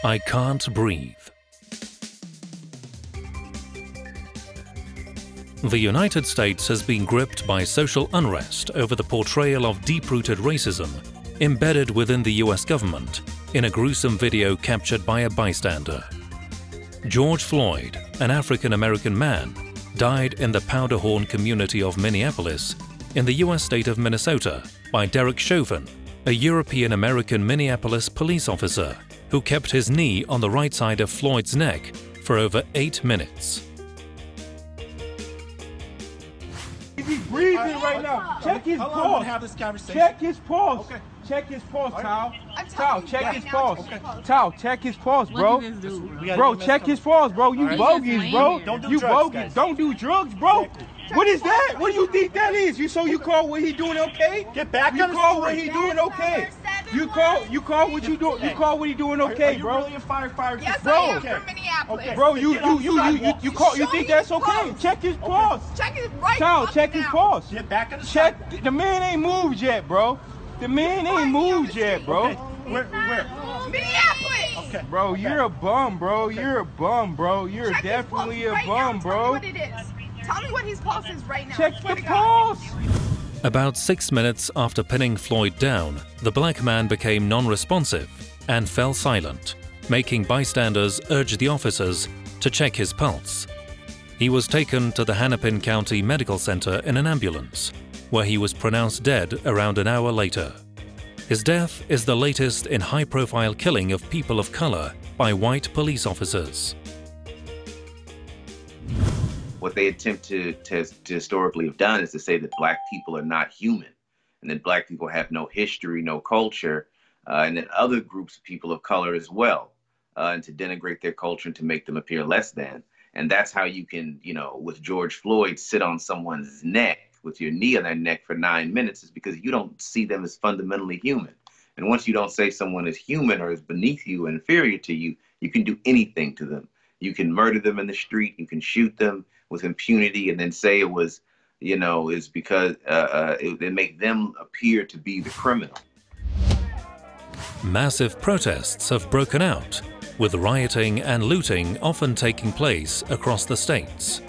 I Can't Breathe. The United States has been gripped by social unrest over the portrayal of deep-rooted racism embedded within the US government in a gruesome video captured by a bystander. George Floyd, an African-American man, died in the Powder-Horn community of Minneapolis in the US state of Minnesota by Derek Chauvin, a European-American Minneapolis police officer who kept his knee on the right side of Floyd's neck for over 8 minutes. He's breathing right now. Check his pulse. Check his pulse. Okay. Check his pulse, Tal. Tal, check his pulse. Tal, check his pulse, bro. Bro, check his pulse, bro. You bogus, bro. You bogus. Don't do drugs, bro. What is that? What do you think that is? You call what he doing okay? Get back. You call what he doing okay? You call what you doing? You call what he doing okay, bro? Are you really a firefighter? Yes, bro. I am from Minneapolis. Bro, you think that's okay? Check his pulse. Check his right. Tal, check his pulse. Get back in the check. The man ain't moved yet, bro. The man ain't moved yet, bro. Where? Minneapolis. Okay. Bro, you're a bum, bro. You're a bum, bro. You're definitely a bum, bro. Tell me what it is. Tell me what his pulse is right now. Check the pulse. About 6 minutes after pinning Floyd down, the black man became non-responsive and fell silent, making bystanders urge the officers to check his pulse. He was taken to the Hennepin County Medical Center in an ambulance, where he was pronounced dead around an hour later. His death is the latest in high-profile killing of people of color by white police officers. What they attempt to historically have done is to say that black people are not human, and that black people have no history, no culture, and that other groups of people of color as well, and to denigrate their culture and to make them appear less than. And that's how you can, with George Floyd, sit on someone's neck with your knee on their neck for 9 minutes, is because you don't see them as fundamentally human. And once you don't say someone is human or is beneath you, inferior to you, you can do anything to them. You can murder them in the street, you can shoot them with impunity, and then say it was, is because it make them appear to be the criminal. Massive protests have broken out, with rioting and looting often taking place across the states.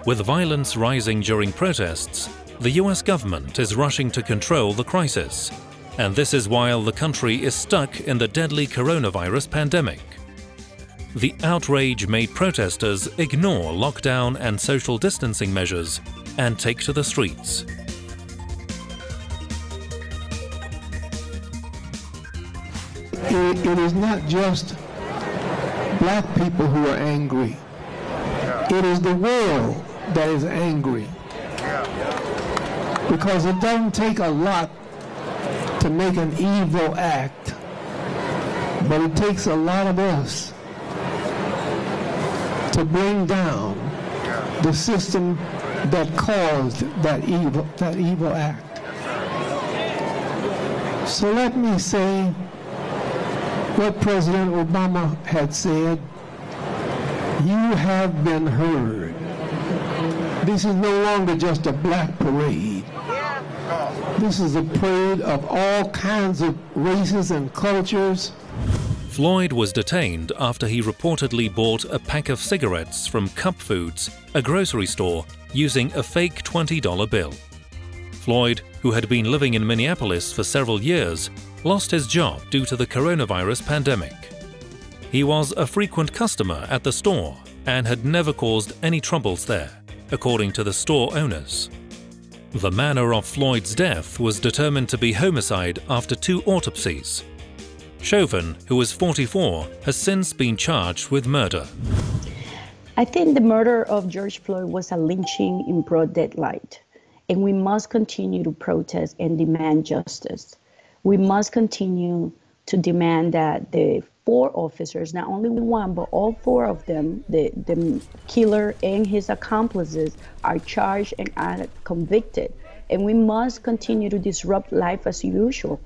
With violence rising during protests, the US government is rushing to control the crisis, and this is while the country is stuck in the deadly coronavirus pandemic. The outrage made protesters ignore lockdown and social distancing measures and take to the streets. It is not just black people who are angry. It is the world that is angry. Because it doesn't take a lot to make an evil act, but it takes a lot of us to bring down the system that caused that evil act. So let me say what President Obama had said: you have been heard. This is no longer just a black parade. This is a parade of all kinds of races and cultures. Floyd was detained after he reportedly bought a pack of cigarettes from Cup Foods, a grocery store, using a fake $20 bill. Floyd, who had been living in Minneapolis for several years, lost his job due to the coronavirus pandemic. He was a frequent customer at the store and had never caused any troubles there, according to the store owners. The manner of Floyd's death was determined to be homicide after 2 autopsies. Chauvin, who is 44, has since been charged with murder. I think the murder of George Floyd was a lynching in broad daylight, and we must continue to protest and demand justice. We must continue to demand that the 4 officers, not only one, but all 4 of them, the killer and his accomplices, are charged and are convicted. And we must continue to disrupt life as usual,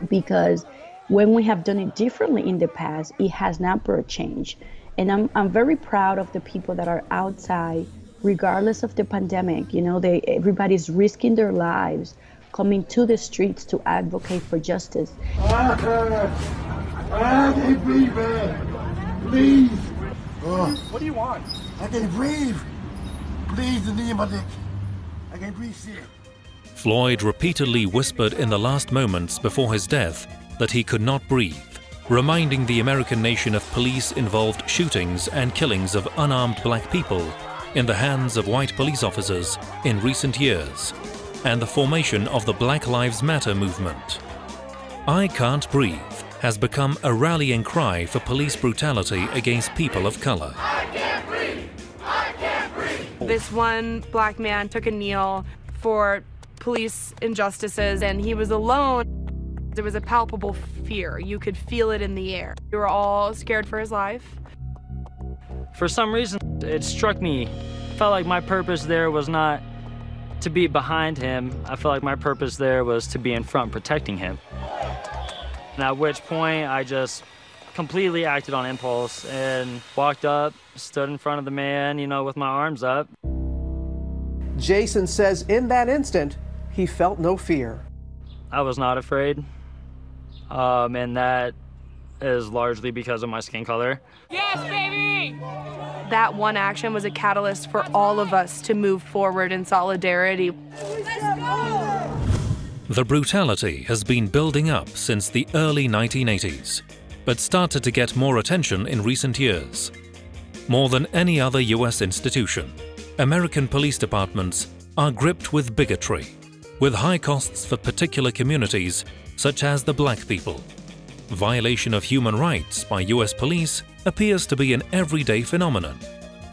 because when we have done it differently in the past, it has not brought change. And I'm very proud of the people that are outside, regardless of the pandemic. Everybody's risking their lives, coming to the streets to advocate for justice. I can't breathe, man. Please. What do you want? I can't breathe. Please, the knee in my dick. I can't breathe shit. Floyd repeatedly whispered in the last moments before his death that he could not breathe, reminding the American nation of police-involved shootings and killings of unarmed black people in the hands of white police officers in recent years, and the formation of the Black Lives Matter movement. "I can't breathe" has become a rallying cry for police brutality against people of color. I can't breathe! I can't breathe! This one black man took a kneel for police injustices, and he was alone. There was a palpable fear. You could feel it in the air. We were all scared for his life. For some reason, it struck me. I felt like my purpose there was not to be behind him. I felt like my purpose there was to be in front protecting him. And at which point, I just completely acted on impulse and walked up, stood in front of the man, with my arms up. Jason says in that instant, he felt no fear. I was not afraid, and that is largely because of my skin color. Yes, baby! That one action was a catalyst for all of us to move forward in solidarity. Let's go! The brutality has been building up since the early 1980s, but started to get more attention in recent years. More than any other US institution, American police departments are gripped with bigotry, with high costs for particular communities such as the black people. Violation of human rights by US police appears to be an everyday phenomenon,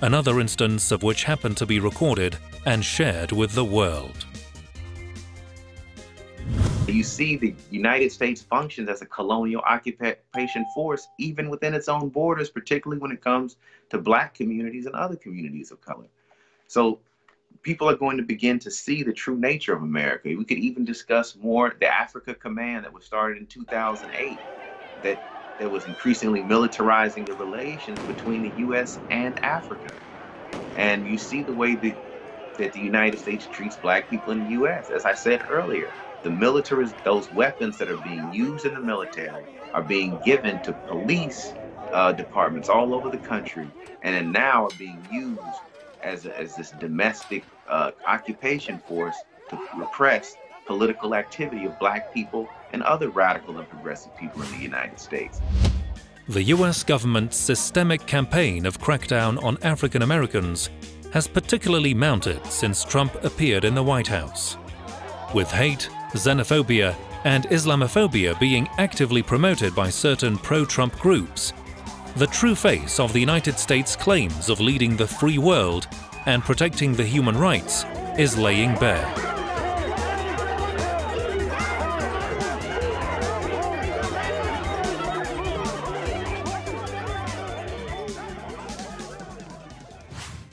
another instance of which happened to be recorded and shared with the world. You see the United States functions as a colonial occupation force, even within its own borders, particularly when it comes to black communities and other communities of color. So people are going to begin to see the true nature of America. We could even discuss more the Africa Command that was started in 2008, that was increasingly militarizing the relations between the U.S. and Africa. And you see the way that the United States treats black people in the U.S. As I said earlier, those weapons that are being used in the military are being given to police departments all over the country, and then now are being used as this domestic occupation force to repress political activity of black people and other radical and progressive people in the United States. The US government's systemic campaign of crackdown on African Americans has particularly mounted since Trump appeared in the White House. With hate, xenophobia, and Islamophobia being actively promoted by certain pro-Trump groups, the true face of the United States' claims of leading the free world and protecting the human rights is laying bare.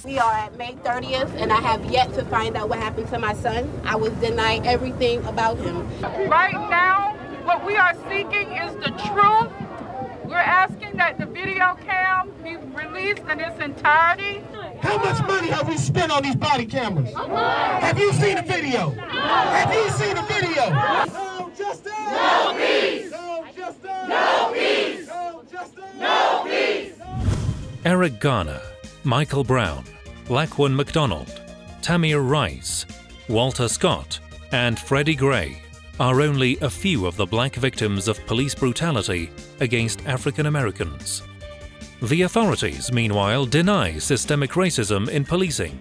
We are at May 30th, and I have yet to find out what happened to my son. I was denied everything about him. Right now, what we are seeking is the truth. We're asking that the video cam be released in its entirety. How much money have we spent on these body cameras? Have you seen the video? Have you seen the video? No justice! No peace! No justice! No peace! No justice! No peace! Eric Garner, Michael Brown, Laquan McDonald, Tamir Rice, Walter Scott, and Freddie Gray are only a few of the black victims of police brutality against African Americans. The authorities, meanwhile, deny systemic racism in policing.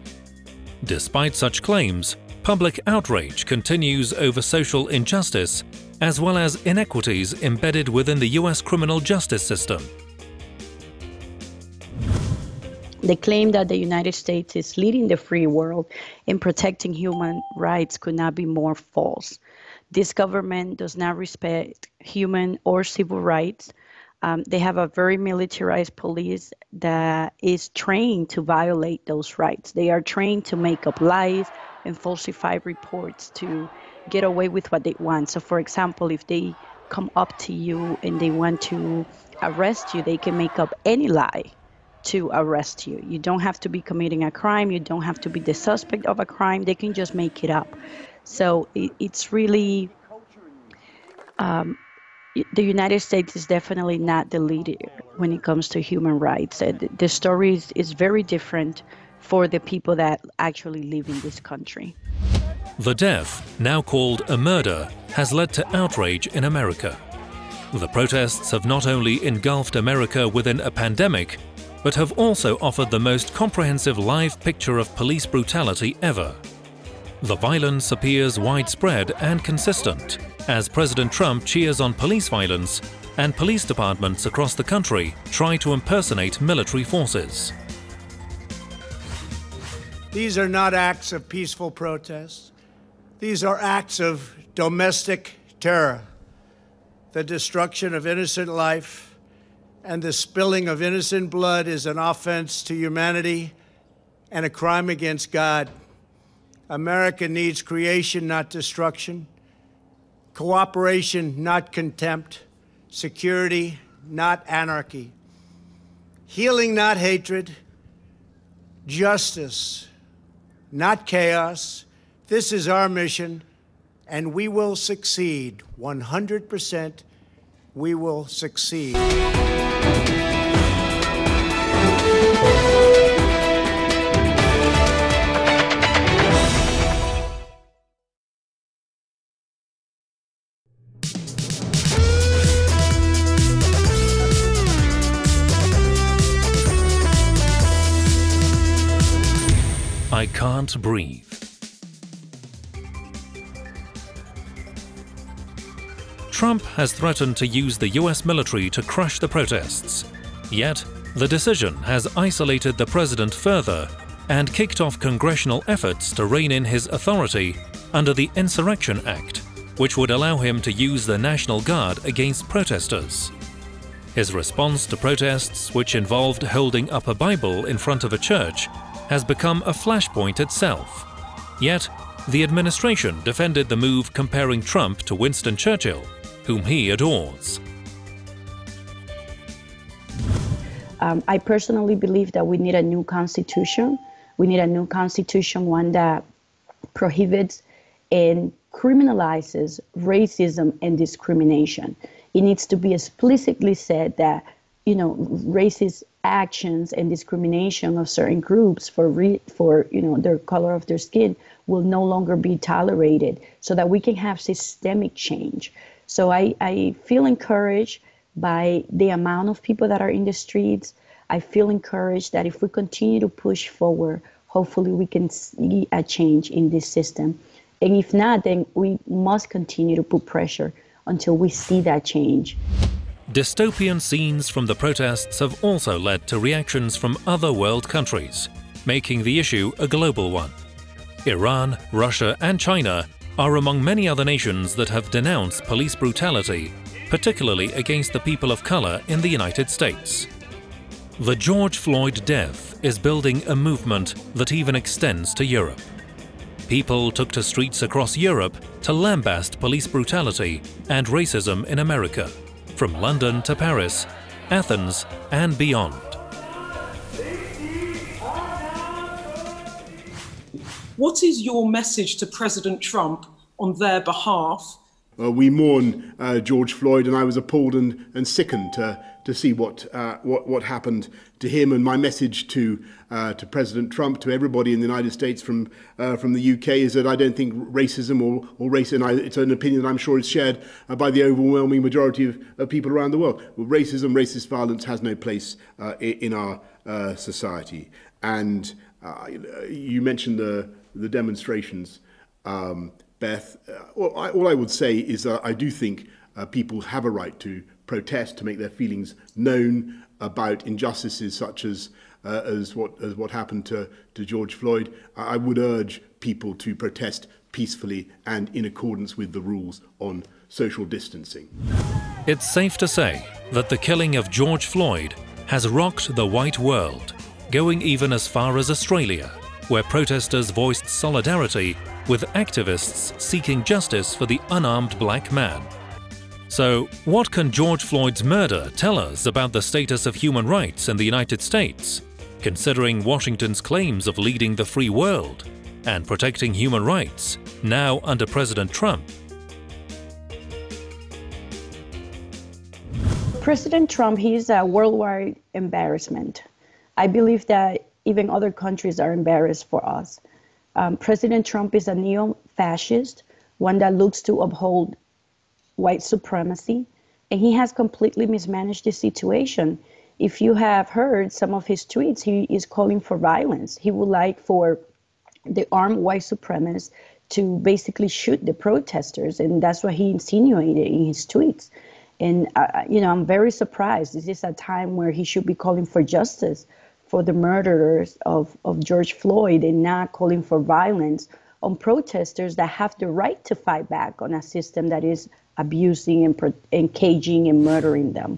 Despite such claims, public outrage continues over social injustice as well as inequities embedded within the US criminal justice system. The claim that the United States is leading the free world in protecting human rights could not be more false. This government does not respect human or civil rights. They have a very militarized police that is trained to violate those rights. They are trained to make up lies and falsify reports to get away with what they want. So, for example, if they come up to you and they want to arrest you, they can make up any lie to arrest you. You don't have to be committing a crime. You don't have to be the suspect of a crime. They can just make it up. So it's really, the United States is definitely not the leader when it comes to human rights. The story is very different for the people that actually live in this country. The death, now called a murder, has led to outrage in America. The protests have not only engulfed America within a pandemic, but have also offered the most comprehensive live picture of police brutality ever. The violence appears widespread and consistent, as President Trump cheers on police violence and police departments across the country try to impersonate military forces. These are not acts of peaceful protest. These are acts of domestic terror. The destruction of innocent life and the spilling of innocent blood is an offense to humanity and a crime against God. America needs creation, not destruction, cooperation, not contempt, security, not anarchy, healing, not hatred, justice, not chaos. This is our mission, and we will succeed. 100%, we will succeed. I can't breathe. Trump has threatened to use the US military to crush the protests. Yet, the decision has isolated the president further and kicked off congressional efforts to rein in his authority under the Insurrection Act, which would allow him to use the National Guard against protesters. His response to protests, which involved holding up a Bible in front of a church, has become a flashpoint itself. Yet, the administration defended the move, comparing Trump to Winston Churchill, whom he adores. I personally believe that we need a new constitution. We need a new constitution, one that prohibits and criminalizes racism and discrimination. It needs to be explicitly said that, racist actions and discrimination of certain groups for their color of their skin will no longer be tolerated, so that we can have systemic change. So I feel encouraged by the amount of people that are in the streets. I feel encouraged that if we continue to push forward, hopefully we can see a change in this system. And if not, then we must continue to put pressure until we see that change. Dystopian scenes from the protests have also led to reactions from other world countries, making the issue a global one. Iran, Russia, and China are among many other nations that have denounced police brutality, particularly against the people of color in the United States. The George Floyd death is building a movement that even extends to Europe. People took to streets across Europe to lambast police brutality and racism in America, from London to Paris, Athens, and beyond. What is your message to President Trump on their behalf? We mourn George Floyd, and I was appalled and sickened to see what happened to him. And my message to President Trump, to everybody in the United States from the UK, is that I don't think racism or race, and it's an opinion that I'm sure is shared by the overwhelming majority of people around the world. Well, racism, racist violence has no place in our society. And you mentioned the demonstrations. Beth, all I would say is that I do think people have a right to protest, to make their feelings known about injustices such as what happened to George Floyd. I would urge people to protest peacefully and in accordance with the rules on social distancing. It's safe to say that the killing of George Floyd has rocked the white world, going even as far as Australia, where protesters voiced solidarity with activists seeking justice for the unarmed black man. So, what can George Floyd's murder tell us about the status of human rights in the United States, considering Washington's claims of leading the free world and protecting human rights, now under President Trump? President Trump, he's a worldwide embarrassment. I believe that even other countries are embarrassed for us. President Trump is a neo-fascist, one that looks to uphold white supremacy, and he has completely mismanaged the situation. If you have heard some of his tweets, he is calling for violence. He would like for the armed white supremacists to basically shoot the protesters, and that's what he insinuated in his tweets. And, I'm very surprised. This is a time where he should be calling for justice for the murderers of George Floyd and not calling for violence on protesters that have the right to fight back on a system that is abusing and caging and murdering them.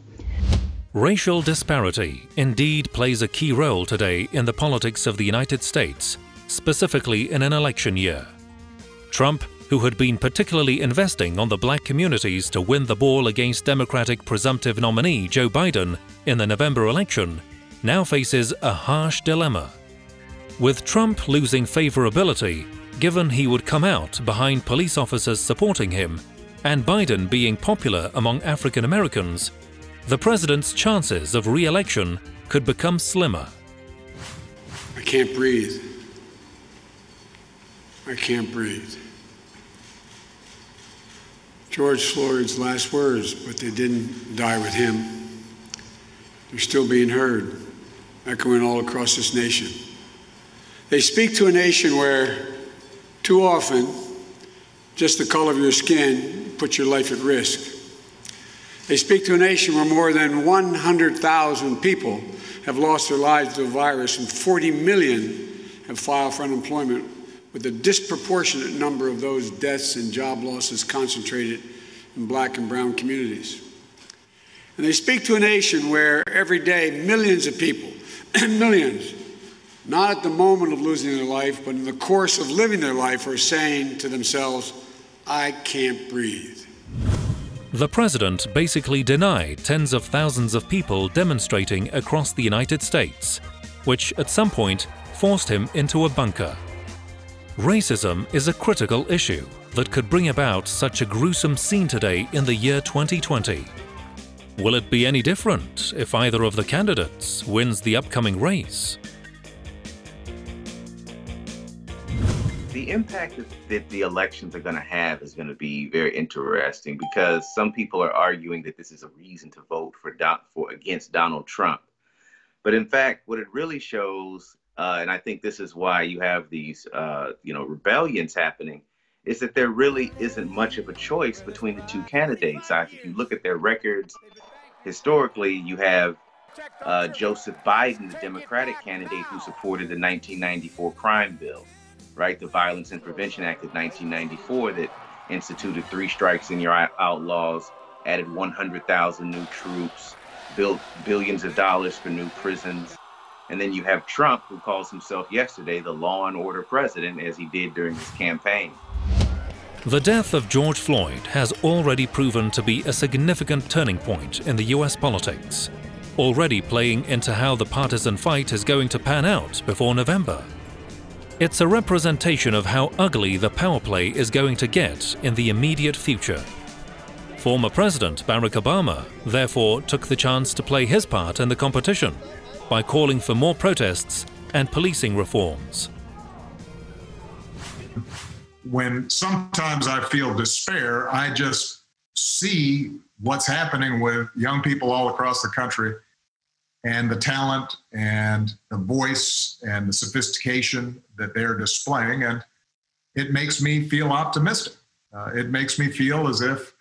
Racial disparity indeed plays a key role today in the politics of the United States, specifically in an election year. Trump, who had been particularly investing on the black communities to win the ball against Democratic presumptive nominee Joe Biden in the November election, now faces a harsh dilemma. With Trump losing favorability, given he would come out behind police officers supporting him, and Biden being popular among African Americans, the president's chances of re-election could become slimmer. I can't breathe. I can't breathe. George Floyd's last words, but they didn't die with him. They're still being heard, echoing all across this nation. They speak to a nation where, too often, just the color of your skin puts your life at risk. They speak to a nation where more than 100,000 people have lost their lives to the virus and 40 million have filed for unemployment, with a disproportionate number of those deaths and job losses concentrated in black and brown communities. And they speak to a nation where every day millions of people, millions, not at the moment of losing their life, but in the course of living their life, are saying to themselves, I can't breathe. The president basically denied tens of thousands of people demonstrating across the United States, which at some point forced him into a bunker. Racism is a critical issue that could bring about such a gruesome scene today in the year 2020. Will it be any different if either of the candidates wins the upcoming race? The impact that the elections are going to have is going to be very interesting, because some people are arguing that this is a reason to vote against Donald Trump. But in fact, what it really shows, and I think this is why you have these, rebellions happening, is that there really isn't much of a choice between the two candidates. If you look at their records, historically, you have Joseph Biden, the Democratic candidate who supported the 1994 crime bill, right? The Violence and Prevention Act of 1994 that instituted 3 strikes and you're outlaws, added 100,000 new troops, built billions of dollars for new prisons. And then you have Trump, who calls himself yesterday the law and order president, as he did during his campaign. The death of George Floyd has already proven to be a significant turning point in the US politics, already playing into how the partisan fight is going to pan out before November. It's a representation of how ugly the power play is going to get in the immediate future. Former President Barack Obama, therefore, took the chance to play his part in the competition by calling for more protests and policing reforms. When sometimes I feel despair, I just see what's happening with young people all across the country and the talent and the voice and the sophistication that they're displaying, and it makes me feel optimistic. It makes me feel as if,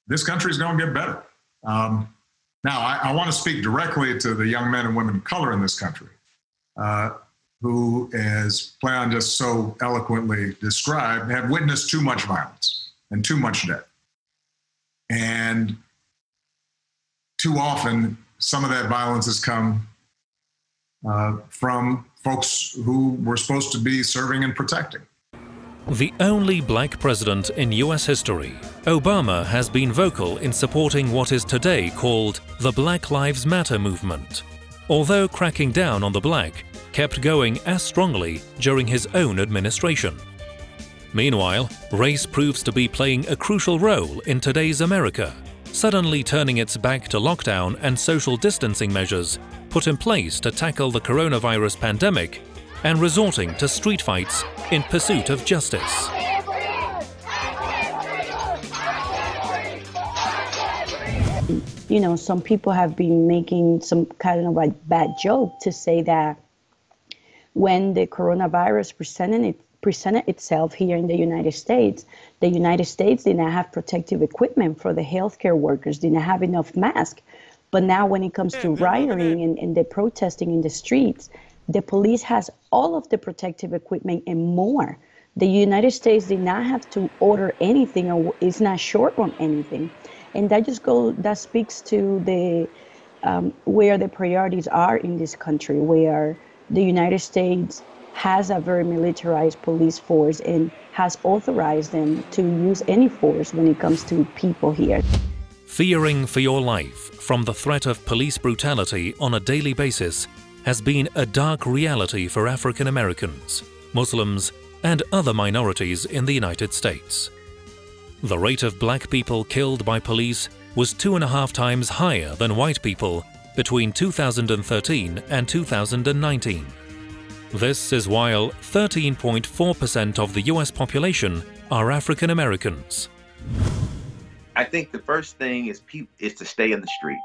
this country's going to get better. Now, I want to speak directly to the young men and women of color in this country, who, as Cleon just so eloquently described, have witnessed too much violence and too much death. And too often, some of that violence has come from folks who were supposed to be serving and protecting. The only black president in US history, Obama has been vocal in supporting what is today called the Black Lives Matter movement, although cracking down on the black kept going as strongly during his own administration. Meanwhile, race proves to be playing a crucial role in today's America, suddenly turning its back to lockdown and social distancing measures put in place to tackle the coronavirus pandemic and resorting to street fights in pursuit of justice. You know, some people have been making some kind of a bad joke to say that when the coronavirus presented itself here in the United States did not have protective equipment for the healthcare workers, did not have enough masks. But now when it comes to rioting and the protesting in the streets, the police has all of the protective equipment and more. The United States did not have to order anything or is not short on anything. And that speaks to the where the priorities are in this country, where the United States has a very militarized police force and has authorized them to use any force when it comes to people here. Fearing for your life from the threat of police brutality on a daily basis has been a dark reality for African Americans, Muslims, and other minorities in the United States. The rate of black people killed by police was 2.5 times higher than white people between 2013 and 2019. This is while 13.4% of the US population are African Americans. I think the first thing is to stay in the streets.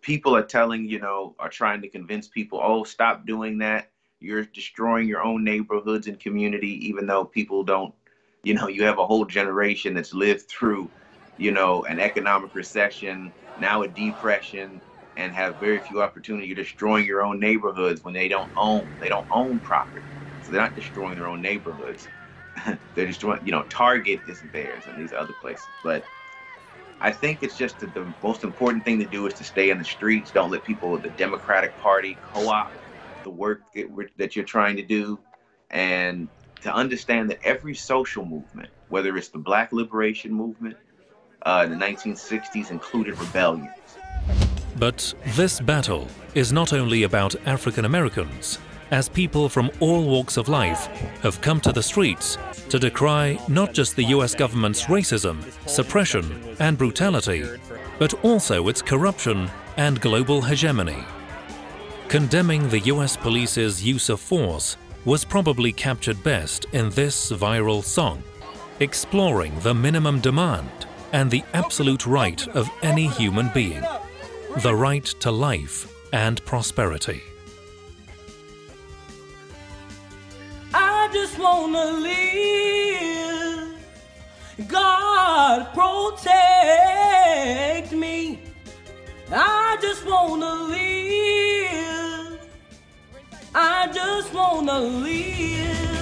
People are trying to convince people, oh, stop doing that. You're destroying your own neighborhoods and community, even though people don't, you have a whole generation that's lived through, an economic recession, now a depression, and have very few opportunities. You're destroying your own neighborhoods when they don't own property. So they're not destroying their own neighborhoods. They're destroying, Target isn't theirs and these other places. But I think it's just the most important thing to do is to stay in the streets. Don't let people, the Democratic Party, co-opt the work that you're trying to do. And to understand that every social movement, whether it's the Black Liberation Movement, in the 1960s included rebellions. But this battle is not only about African Americans, as people from all walks of life have come to the streets to decry not just the US government's racism, suppression, and brutality, but also its corruption and global hegemony. Condemning the US police's use of force was probably captured best in this viral song, exploring the minimum demand and the absolute right of any human being, the right to life and prosperity. I just wanna live. God protect me. I just wanna live. I just wanna live.